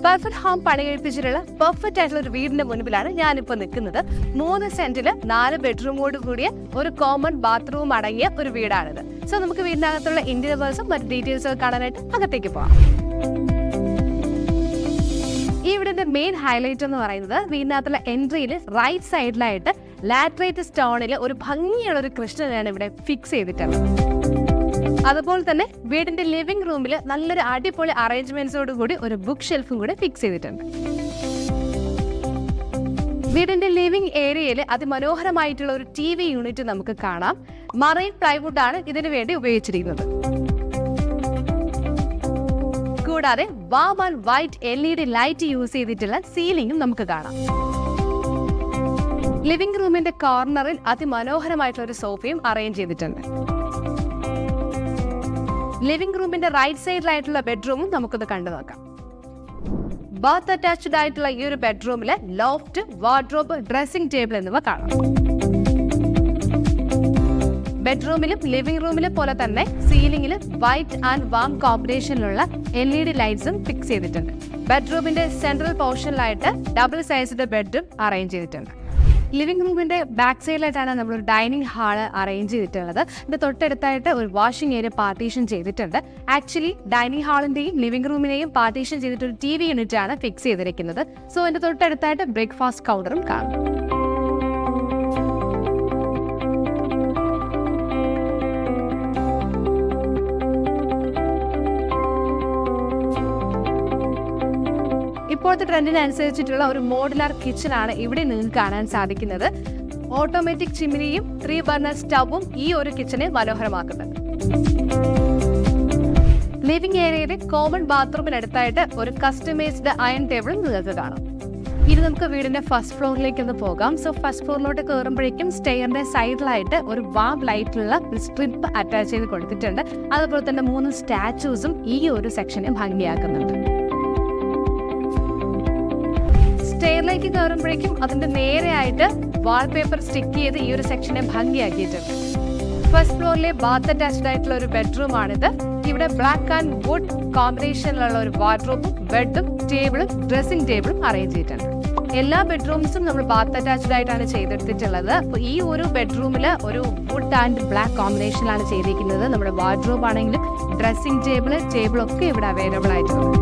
Perfect home പണി കഴിപ്പിച്ചിട്ടുള്ള perfect ആയിട്ടുള്ള ഒരു വീടിന്റെ മുൻപിലാണ് ഞാനിപ്പോൾ നിൽക്കുന്നത്. 3 സെന്റില് 4 ബെഡ്റൂമോട് കൂടിയ ഒരു കോമൺ ബാത്റൂം അടങ്ങിയ ഒരു വീടാണിത്. സോ നമുക്ക് വീടിനകത്തുള്ള ഇന്റീരിയേഴ്സും മറ്റു ഡീറ്റെയിൽസും കാണാനായിട്ട് അകത്തേക്ക് പോകാം. ഈ വീടിന്റെ മെയിൻ ഹൈലൈറ്റ് എന്ന് പറയുന്നത് വീടിനകത്തുള്ള എൻട്രിയിൽ റൈറ്റ് സൈഡിലായിട്ട് ലാറ്ററൈറ്റ് സ്റ്റോണിൽ ഒരു ഭംഗിയുള്ള ഒരു കൃഷ്ണനാണ് ഇവിടെ ഫിക്സ് ചെയ്തിട്ടുള്ളത്. അതുപോലെ തന്നെ വീടിന്റെ ലിവിംഗ് റൂമിൽ നല്ലൊരു അടിപൊളി അറേഞ്ച്മെന്റ്സോട് കൂടി ഒരു ബുക്ക് ഷെൽഫും കൂടി ഫിക്സ് ചെയ്തിട്ടുണ്ട്. വീടിന്റെ ലിവിംഗ് ഏരിയയിൽ അതിമനോഹരമായിട്ടുള്ള ഒരു TV യൂണിറ്റ് നമുക്ക് കാണാം. മറൈൻ പ്ലൈവുഡ് ആണ് ഇതിനു വേണ്ടി ഉപയോഗിച്ചിരിക്കുന്നത്. കൂടാതെ warm and white LED light use ചെയ്തിട്ടുള്ള സീലിംഗും നമുക്ക് കാണാം. ലിവിംഗ് റൂമിന്റെ കോർണറിൽ അതിമനോഹരമായിട്ടുള്ള ഒരു സോഫയും അറേഞ്ച് ചെയ്തിട്ടുണ്ട്. ലിവിംഗ് റൂമിന്റെ റൈറ്റ് സൈഡിലായിട്ടുള്ള ബെഡ്റൂമും നമുക്കൊന്ന് കണ്ടു നോക്കാം. ബാത്ത് അറ്റാച്ച്ഡ് ആയിട്ടുള്ള ഈ ഒരു ബെഡ്റൂമില് ലോഫ്റ്റ്, വാർഡ്രോബ്, ഡ്രസ്സിംഗ് ടേബിൾ എന്നിവ കാണാം. ബെഡ്റൂമിലും ലിവിംഗ് റൂമിലും പോലെ തന്നെ സീലിംഗിൽ വൈറ്റ് ആൻഡ് വാം കോമ്പിനേഷനിലുള്ള LED ലൈറ്റ്സും ഫിക്സ് ചെയ്തിട്ടുണ്ട്. ബെഡ്റൂമിന്റെ സെൻട്രൽ പോർഷനിലായിട്ട് ഡബിൾ സൈസ്ഡ് ബെഡും അറേഞ്ച് ചെയ്തിട്ടുണ്ട്. ലിവിംഗ് റൂമിന്റെ ബാക്ക് സൈഡിലായിട്ടാണ് നമ്മളൊരു ഡൈനിങ് ഹാള് അറേഞ്ച് ചെയ്തിട്ടുള്ളത്. ഇത് തൊട്ടടുത്തായിട്ട് ഒരു വാഷിംഗ് ഏരിയ പാർട്ടീഷൻ ചെയ്തിട്ടുണ്ട്. ആക്ച്വലി ഡൈനിങ് ഹാളിന്റെയും ലിവിംഗ് റൂമിനെയും പാർട്ടീഷൻ ചെയ്തിട്ട് ഒരു TV യൂണിറ്റ് ആണ് ഫിക്സ് ചെയ്തിരിക്കുന്നത്. സോ അതിന്റെ തൊട്ടടുത്തായിട്ട് ബ്രേക്ക്ഫാസ്റ്റ് കൗണ്ടറും കാണും. ഇപ്പോഴത്തെ ട്രെൻഡിനനുസരിച്ചിട്ടുള്ള ഒരു മോഡുലാർ കിച്ചൺ ആണ് ഇവിടെ നിങ്ങൾക്ക് കാണാൻ സാധിക്കുന്നത്. ഓട്ടോമാറ്റിക് ചിമ്മിനിയും 3 ബർണർ സ്റ്റവും ഈ ഒരു കിച്ചനെ മനോഹരമാക്കുന്നുണ്ട്. ലിവിംഗ് ഏരിയയിലെ കോമൺ ബാത്റൂമിനടുത്തായിട്ട് ഒരു കസ്റ്റമൈസ്ഡ് അയൺ ടേബിളും നിങ്ങൾക്ക് കാണാം. ഇത് നമുക്ക് വീടിന്റെ ഫസ്റ്റ് ഫ്ലോറിലേക്ക് ഒന്ന് പോകാം. സോ ഫസ്റ്റ് ഫ്ലോറിലോട്ട് കയറുമ്പോഴേക്കും സ്റ്റെയറിന്റെ സൈഡിലായിട്ട് ഒരു വാം ലൈറ്റിലുള്ള ഒരു സ്ട്രിപ്പ് അറ്റാച്ച് ചെയ്ത് കൊടുത്തിട്ടുണ്ട്. അതുപോലെ തന്നെ 3 സ്റ്റാച്യൂസും ഈ ഒരു സെക്ഷനെ ഭംഗിയാക്കുന്നുണ്ട്. സ്റ്റെയറിലേക്ക് കയറുമ്പോഴേക്കും അതിന്റെ നേരെയായിട്ട് വാൾപേപ്പർ സ്റ്റിക്ക് ചെയ്ത് ഈ ഒരു സെക്ഷനെ ഭംഗിയാക്കിയിട്ടുണ്ട്. ഫസ്റ്റ് ഫ്ലോറിലെ ബാത്ത് അറ്റാച്ച്ഡ് ആയിട്ടുള്ള ഒരു ബെഡ്റൂം ആണിത്. ഇവിടെ ബ്ലാക്ക് ആൻഡ് വുഡ് കോമ്പിനേഷനിലുള്ള ഒരു വാർഡ്രോബും ബെഡും ടേബിളും ഡ്രസ്സിംഗ് ടേബിളും അറേഞ്ച് ചെയ്തിട്ടുണ്ട്. എല്ലാ ബെഡ്റൂംസും നമ്മൾ ബാത്ത് അറ്റാച്ച്ഡ് ആയിട്ടാണ് ചെയ്തെടുത്തിട്ടുള്ളത്. അപ്പോൾ ഈ ഒരു ബെഡ്റൂമിൽ ഒരു വുഡ് ആൻഡ് ബ്ലാക്ക് കോമ്പിനേഷനിലാണ് ചെയ്തിരിക്കുന്നത്. നമ്മുടെ വാർഡ്രോബ് ആണെങ്കിലും ഡ്രസ്സിംഗ് ടേബിളൊക്കെ ഇവിടെ അവൈലബിൾ ആയിട്ടുണ്ട്.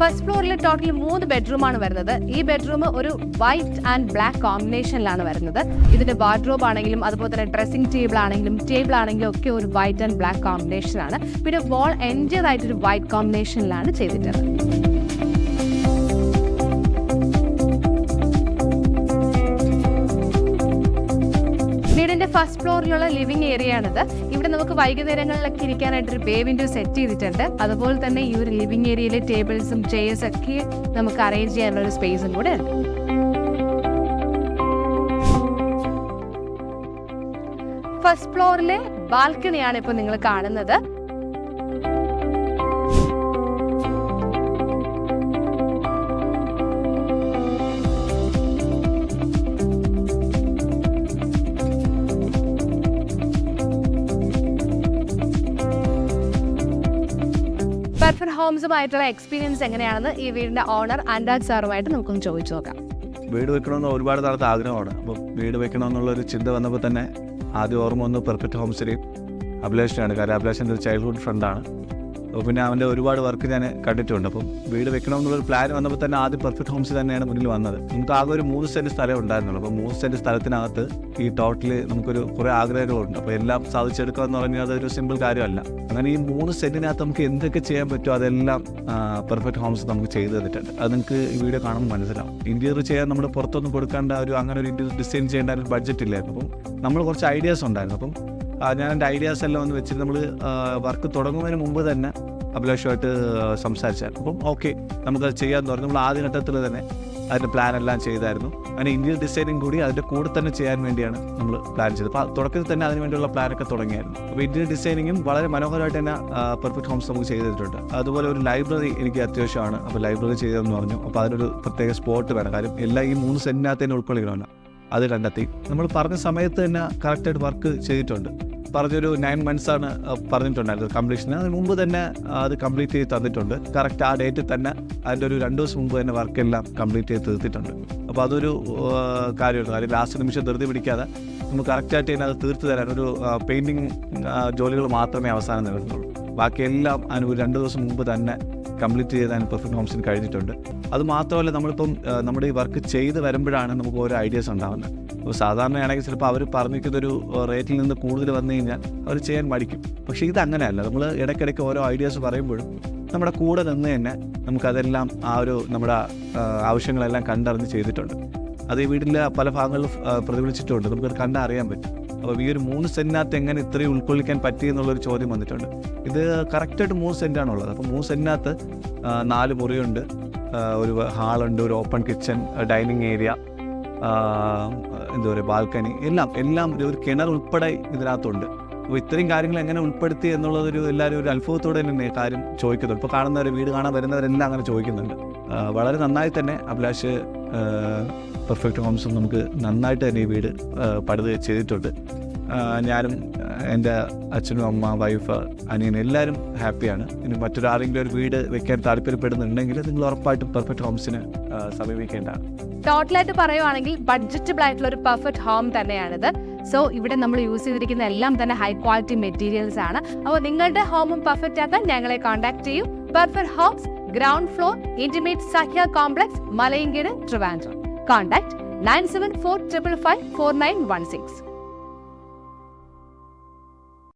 ഫസ്റ്റ് ഫ്ലോറിൽ ടോട്ടൽ 3 ബെഡ്റൂമാണ് വരുന്നത്. ഈ ബെഡ്റൂം ഒരു വൈറ്റ് ആൻഡ് ബ്ലാക്ക് കോമ്പിനേഷനിലാണ് വരുന്നത്. ഇതിന്റെ വാർഡ്രോബ് ആണെങ്കിലും അതുപോലെ തന്നെ ഡ്രസ്സിംഗ് ടേബിൾ ആണെങ്കിലും ഒക്കെ ഒരു വൈറ്റ് ആൻഡ് ബ്ലാക്ക് കോമ്പിനേഷനാണ്. പിന്നെ വാൾ എൻജർ ആയിട്ടൊരു വൈറ്റ് കോമ്പിനേഷനിലാണ് ചെയ്തിട്ടുള്ളത്. വീടിന്റെ ഫസ്റ്റ് ഫ്ലോറിലുള്ള ലിവിംഗ് ഏരിയ ആണിത്. ഇവിടെ നമുക്ക് വൈകുന്നേരങ്ങളിലൊക്കെ ഇരിക്കാനായിട്ട് ഒരു ബേ വിൻഡോ സെറ്റ് ചെയ്തിട്ടുണ്ട്. അതുപോലെ തന്നെ ഈ ഒരു ലിവിംഗ് ഏരിയയിലെ ടേബിൾസും ചെയർസും ഒക്കെ നമുക്ക് അറേഞ്ച് ചെയ്യാനുള്ള ഒരു സ്പേസും കൂടെ ഉണ്ട്. ഫസ്റ്റ് ഫ്ലോറിലെ ബാൽക്കണിയാണ് ഇപ്പോൾ നിങ്ങൾ കാണുന്നത്. പെർഫെക്റ്റ് ഹോംസുമായിട്ടുള്ള എക്സ്പീരിയൻസ് എങ്ങനെയാണെന്ന് ഈ വീടിന്റെ ഓണർ അനുരാഗ് സാറുമായിട്ട് നമുക്കൊന്ന് ചോദിച്ചു നോക്കാം. വീട് വെക്കണമെന്ന് ഒരുപാട് നാളത്തെ ആഗ്രഹമാണ്. അപ്പോൾ വീട് വെക്കണമെന്നുള്ളൊരു ചിന്ത വന്നപ്പോൾ തന്നെ ആദ്യം ഓർമ്മ വന്ന് പെർഫെക്റ്റ് ഹോംസിലെയും അഭിലാഷിനാണ്. കാരണം അഭിലാഷിൻ്റെ ഒരു ചൈൽഡ്ഹുഡ് ഫ്രണ്ടാണ്. അപ്പോൾ പിന്നെ അവൻ്റെ ഒരുപാട് വർക്ക് ഞാൻ കണ്ടിട്ടുണ്ട്. അപ്പം വീട് വെക്കണമെന്നുള്ളൊരു പ്ലാൻ വന്നപ്പോൾ തന്നെ ആദ്യം പെർഫെക്റ്റ് ഹോംസ് തന്നെയാണ് മുന്നിൽ വന്നത്. നമുക്ക് ആകെ ഒരു 3 സെൻറ്റ് സ്ഥലം ഉണ്ടായിരുന്നുള്ളൂ. അപ്പോൾ 3 സെൻറ്റ് സ്ഥലത്തിനകത്ത് ഈ ടോട്ടൽ നമുക്കൊരു കുറേ ആഗ്രഹങ്ങളുണ്ട്. അപ്പോൾ എല്ലാം സാധിച്ചെടുക്കുക എന്ന് പറഞ്ഞാൽ അതൊരു സിമ്പിൾ കാര്യമല്ല. അങ്ങനെ ഈ 3 സെൻറ്റിനകത്ത് നമുക്ക് എന്തൊക്കെ ചെയ്യാൻ പറ്റുമോ അതെല്ലാം പെർഫെക്റ്റ് ഹോംസ് നമുക്ക് ചെയ്തു തന്നിട്ടുണ്ട്. അത് നിങ്ങൾക്ക് ഈ വീഡിയോ കാണുമ്പോൾ മനസ്സിലാവും. ഇന്റീരിയർ ചെയ്യാൻ നമ്മൾ പുറത്തൊന്നും കൊടുക്കേണ്ട അങ്ങനെ ഒരു ഇന്റീരിയർ ഡിസൈൻ ചെയ്യേണ്ട ഒരു ബഡ്ജറ്റ് ഇല്ലായിരുന്നു. അപ്പം നമ്മൾ കുറച്ച് ഐഡിയാസ് ഉണ്ടായിരുന്നു. അപ്പം ഞാൻ എൻ്റെ ഐഡിയാസ് എല്ലാം ഒന്ന് വെച്ചിട്ട് നമ്മൾ വർക്ക് തുടങ്ങുന്നതിന് മുമ്പ് തന്നെ അഭിലാഷുമായിട്ട് സംസാരിച്ചായിരുന്നു. അപ്പം ഓക്കെ നമുക്കത് ചെയ്യാമെന്ന് പറഞ്ഞു. നമ്മൾ ആദ്യ ഘട്ടത്തിൽ തന്നെ അതിൻ്റെ പ്ലാൻ എല്ലാം ചെയ്തായിരുന്നു. അങ്ങനെ ഇന്റീരിയർ ഡിസൈനിങ് കൂടി അതിൻ്റെ കൂടെ തന്നെ ചെയ്യാൻ വേണ്ടിയാണ് നമ്മൾ പ്ലാൻ ചെയ്തത്. അപ്പോൾ തുടക്കത്തിൽ തന്നെ അതിന് വേണ്ടിയുള്ള പ്ലാനൊക്കെ തുടങ്ങിയായിരുന്നു. അപ്പോൾ ഇന്റീരിയർ ഡിസൈനിങ്ങും വളരെ മനോഹരമായിട്ട് തന്നെ പെർഫെക്റ്റ് ഹോംസ് നമുക്ക് ചെയ്തിട്ടുണ്ട്. അതുപോലെ ഒരു ലൈബ്രറി എനിക്ക് അത്യാവശ്യമാണ്. അപ്പോൾ ലൈബ്രറി ചെയ്തതെന്ന് പറഞ്ഞു. അപ്പോൾ അതിനൊരു പ്രത്യേക സ്പോട്ട് വേണം. കാര്യം എല്ലാം ഈ 3 സെൻറ്റിനകത്ത് തന്നെ ഉൾക്കൊള്ളിക്കണമല്ലോ. അത് കണ്ടെത്തി നമ്മൾ പറഞ്ഞ സമയത്ത് തന്നെ കറക്റ്റായിട്ട് വർക്ക് ചെയ്തിട്ടുണ്ട്. പറഞ്ഞൊരു 9 months ആണ് പറഞ്ഞിട്ടുണ്ടായിരുന്നത് കംപ്ലീഷന്. അതിന് മുമ്പ് തന്നെ അത് കംപ്ലീറ്റ് ചെയ്ത് തന്നിട്ടുണ്ട്. കറക്റ്റ് ആ ഡേറ്റിൽ തന്നെ അതിൻ്റെ ഒരു 2 ദിവസം മുമ്പ് തന്നെ വർക്കെല്ലാം കംപ്ലീറ്റ് ചെയ്ത് തീർത്തിട്ടുണ്ട്. അപ്പോൾ അതൊരു കാര്യമാണ്. കാര്യം ലാസ്റ്റ് നിമിഷം ധൃതി പിടിക്കാതെ നമുക്ക് കറക്റ്റായിട്ട് തന്നെ അത് തീർത്ത് തരാൻ ഒരു പെയിൻറ്റിങ് ജോലികൾ മാത്രമേ അവസാനം നിലനിർത്തുള്ളൂ. ബാക്കിയെല്ലാം അതിന് ഒരു 2 ദിവസം മുമ്പ് തന്നെ കംപ്ലീറ്റ് ചെയ്താൽ പെർഫെക്റ്റ് ഹോംസിന് കഴിഞ്ഞിട്ടുണ്ട്. അത് മാത്രമല്ല നമ്മളിപ്പം നമ്മുടെ ഈ വർക്ക് ചെയ്ത് വരുമ്പോഴാണ് നമുക്ക് ഓരോ ഐഡിയാസ് ഉണ്ടാകുന്നത്. അപ്പോൾ സാധാരണയാണെങ്കിൽ ചിലപ്പോൾ അവർ പറഞ്ഞിരിക്കുന്നൊരു റേറ്റിൽ നിന്ന് കൂടുതൽ വന്നു കഴിഞ്ഞാൽ അവർ ചെയ്യാൻ മടിക്കും. പക്ഷേ ഇതങ്ങനെയല്ല. നമ്മൾ ഇടയ്ക്കിടയ്ക്ക് ഓരോ ഐഡിയാസ് പറയുമ്പോഴും നമ്മുടെ കൂടെ നിന്ന് തന്നെ നമുക്കതെല്ലാം ആ ഒരു നമ്മുടെ ആവശ്യങ്ങളെല്ലാം കണ്ടറിഞ്ഞ് ചെയ്തിട്ടുണ്ട്. അത് ഈ വീട്ടിലെ പല ഭാഗങ്ങളിലും പ്രതിഫലിച്ചിട്ടുണ്ട്. നമുക്കത് കണ്ടറിയാൻ പറ്റും. അപ്പോൾ ഈ ഒരു 3 സെൻറ്റിനകത്ത് എങ്ങനെ ഇത്രയും ഉൾക്കൊള്ളിക്കാൻ പറ്റി എന്നുള്ളൊരു ചോദ്യം വന്നിട്ടുണ്ട്. ഇത് കറക്റ്റായിട്ട് 3 സെൻറ്റാണുള്ളത്. അപ്പോൾ 3 സെൻറ്റിനകത്ത് 4 മുറിയുണ്ട്, ഒരു ഹാളുണ്ട്, ഒരു ഓപ്പൺ കിച്ചൺ, ഡൈനിങ് ഏരിയ, എന്താ പറയുക, ബാൽക്കണി, എല്ലാം ഒരു കിണർ ഉൾപ്പെടെ ഇതിനകത്തുണ്ട്. അപ്പോൾ ഇത്രയും കാര്യങ്ങൾ എങ്ങനെ ഉൾപ്പെടുത്തി എന്നുള്ളതൊരു എല്ലാവരും ഒരു അത്ഭുതത്തോടെ തന്നെ കാര്യം ചോദിക്കുന്നുണ്ട്. ഇപ്പോൾ കാണുന്നവർ, വീട് കാണാൻ വരുന്നവരെല്ലാം അങ്ങനെ ചോദിക്കുന്നുണ്ട്. വളരെ നന്നായി തന്നെ അഭിലാഷ് പെർഫെക്റ്റ് ഹോംസും നമുക്ക് നന്നായിട്ട് തന്നെ ഈ വീട് പണിത് ചെയ്തിട്ടുണ്ട്. ഞാനും എൻ്റെ അച്ഛനും അമ്മ, വൈഫ്, അനിയൻ എല്ലാവരും ഹാപ്പിയാണ്. ഇനി മറ്റൊരാരെങ്കിലും ഒരു വീട് വെക്കാൻ താല്പര്യപ്പെടുന്നുണ്ടെങ്കിൽ നിങ്ങൾ ഉറപ്പായിട്ടും പെർഫെക്റ്റ് ഹോംസിന് സമീപിക്കേണ്ടതാണ്. ടോട്ടലായിട്ട് പറയുവാണെങ്കിൽ ബഡ്ജറ്റബിൾ ആയിട്ടുള്ള ഒരു പെർഫെക്റ്റ് ഹോം തന്നെയാണിത്. സോ ഇവിടെ നമ്മൾ യൂസ് ചെയ്തിരിക്കുന്ന എല്ലാം തന്നെ ഹൈ ക്വാളിറ്റി മെറ്റീരിയൽസ് ആണ്. അപ്പോൾ നിങ്ങളുടെ ഹോമും പെർഫെക്റ്റ് ആക്കാൻ ഞങ്ങളെ കോൺടാക്ട് ചെയ്യൂ. Perfect homes, ground floor, intimate Sahya complex, Malayinkeezhu, Trivandrum. Contact 9745554916.